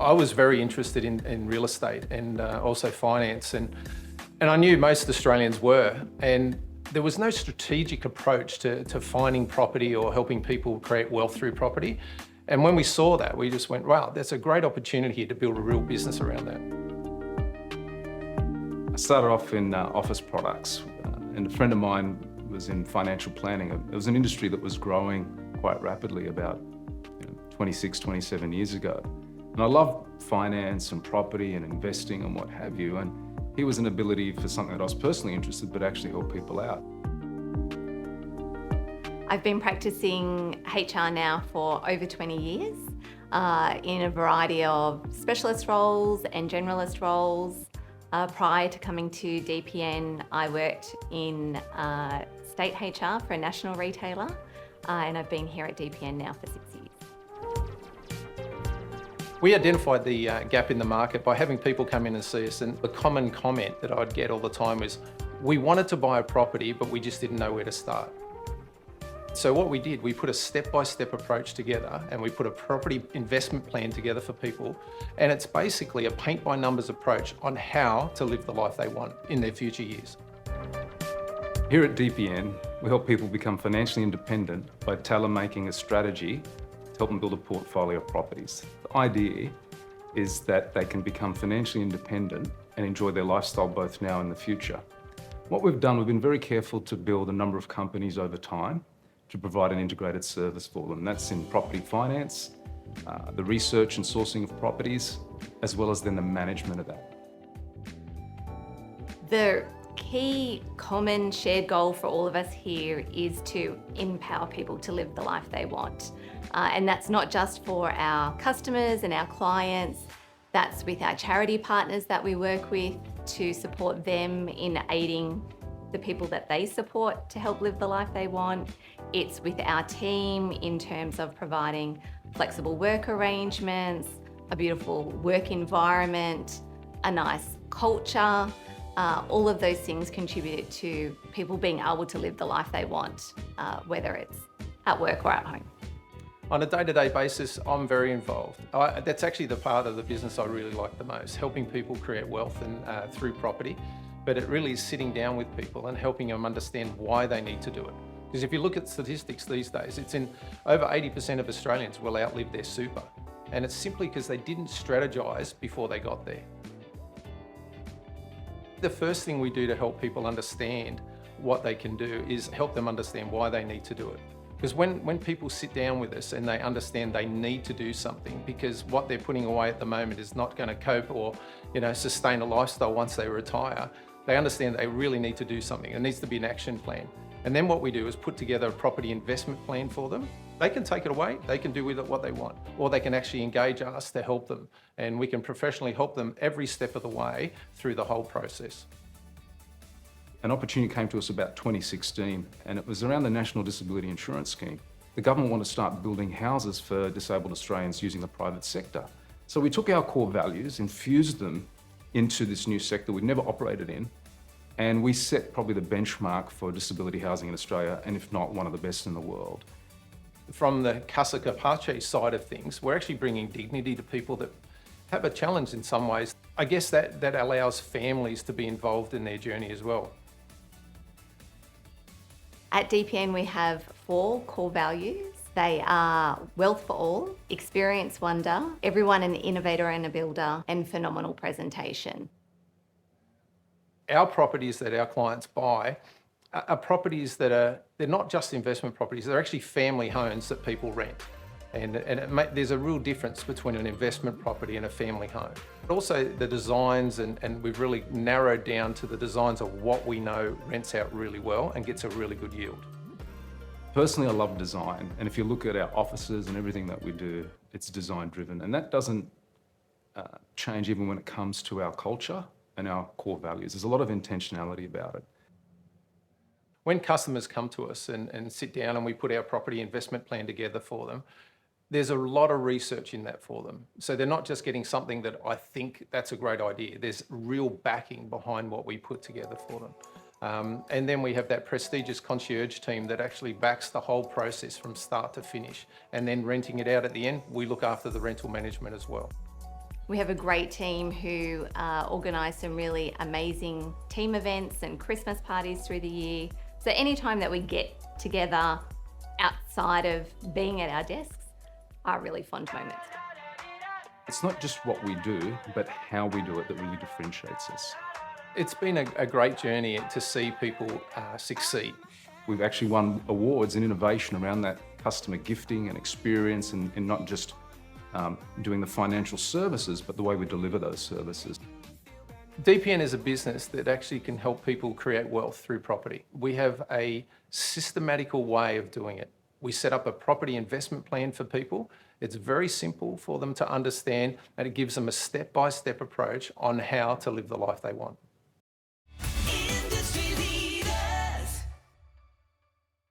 I was very interested in real estate and also finance, and I knew most Australians were, and there was no strategic approach to finding property or helping people create wealth through property. And when we saw that, we just went, wow, that's a great opportunity here to build a real business around that. I started off in office products, and a friend of mine was in financial planning. It was an industry that was growing quite rapidly about 26, 27 years ago. And I loved finance and property and investing and what have you. And he was an ability for something that I was personally interested, but actually help people out. I've been practicing HR now for over 20 years in a variety of specialist roles and generalist roles. Prior to coming to DPN, I worked in state HR for a national retailer, and I've been here at DPN now for 6 years. We identified the gap in the market by having people come in and see us, and the common comment that I'd get all the time was, we wanted to buy a property, but we just didn't know where to start. So what we did, we put a step-by-step approach together, and we put a property investment plan together for people. And it's basically a paint-by-numbers approach on how to live the life they want in their future years. Here at DPN, we help people become financially independent by tailor-making a strategy to help them build a portfolio of properties. The idea is that they can become financially independent and enjoy their lifestyle both now and in the future. What we've done, we've been very careful to build a number of companies over time to provide an integrated service for them. That's in property finance, the research and sourcing of properties, as well as then the management of that. The key common shared goal for all of us here is to empower people to live the life they want. And that's not just for our customers and our clients, that's with our charity partners that we work with to support them in aiding the people that they support to help live the life they want. It's with our team in terms of providing flexible work arrangements, a beautiful work environment, a nice culture. All of those things contribute to people being able to live the life they want, whether it's at work or at home. On a day-to-day basis, I'm very involved. That's actually the part of the business I really like the most, helping people create wealth and through property. But it really is sitting down with people and helping them understand why they need to do it. Because if you look at statistics these days, it's in over 80% of Australians will outlive their super. And it's simply because they didn't strategize before they got there. The first thing we do to help people understand what they can do is help them understand why they need to do it. Because when people sit down with us and they understand they need to do something because what they're putting away at the moment is not going to cope or sustain a lifestyle once they retire, they understand they really need to do something. There needs to be an action plan. And then what we do is put together a property investment plan for them. They can take it away, they can do with it what they want, or they can actually engage us to help them. And we can professionally help them every step of the way through the whole process. An opportunity came to us about 2016, and it was around the National Disability Insurance Scheme. The government wanted to start building houses for disabled Australians using the private sector. So we took our core values, infused them into this new sector we'd never operated in, and we set probably the benchmark for disability housing in Australia, and if not, one of the best in the world. From the Casa Capace side of things, we're actually bringing dignity to people that have a challenge in some ways. I guess that allows families to be involved in their journey as well. At DPN, we have 4 core values. They are wealth for all, experience wonder, everyone an innovator and a builder, and phenomenal presentation. Our properties that our clients buy are properties they're not just investment properties, they're actually family homes that people rent. And there's a real difference between an investment property and a family home. But also the designs, and we've really narrowed down to the designs of what we know rents out really well and gets a really good yield. Personally, I love design. And if you look at our offices and everything that we do, it's design driven. And that doesn't change even when it comes to our culture and our core values. There's a lot of intentionality about it. When customers come to us and sit down and we put our property investment plan together for them, there's a lot of research in that for them. So they're not just getting something that I think that's a great idea. There's real backing behind what we put together for them. And then we have that prestigious concierge team that actually backs the whole process from start to finish. And then renting it out at the end, we look after the rental management as well. We have a great team who organise some really amazing team events and Christmas parties through the year. So anytime that we get together outside of being at our desks are really fond moments. It's not just what we do, but how we do it that really differentiates us. It's been a great journey to see people succeed. We've actually won awards in innovation around that customer gifting and experience, and not just doing the financial services, but the way we deliver those services. DPN is a business that actually can help people create wealth through property. We have a systematical way of doing it. We set up a property investment plan for people. It's very simple for them to understand, and it gives them a step-by-step approach on how to live the life they want.